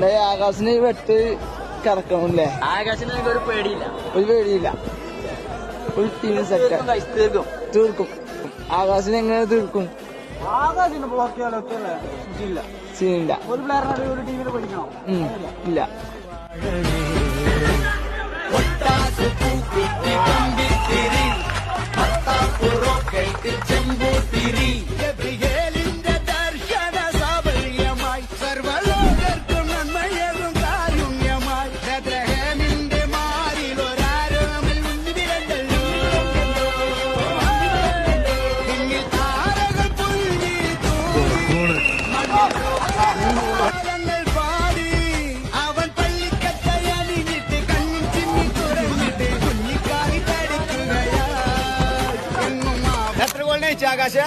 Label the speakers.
Speaker 1: ഇവിടെ ആകാശിന് വെട്ട് കറക്കണല്ലേ?
Speaker 2: ആകാശിന് ഒരു പേടിയില്ല,
Speaker 1: ഒരു പേടിയില്ല. ഒരു ടീം സെറ്റ് തീർക്കും. ആകാശിന് എങ്ങനെ തീർക്കും?
Speaker 3: ആകാശിന് ബ്ലോക്കിയാലോ
Speaker 1: സീനില്ല.
Speaker 3: ഒരു പ്ലെയറിനെ ഒരു ടീമിനെ പഠിക്കണം
Speaker 1: ഇല്ല.
Speaker 3: ആകാശ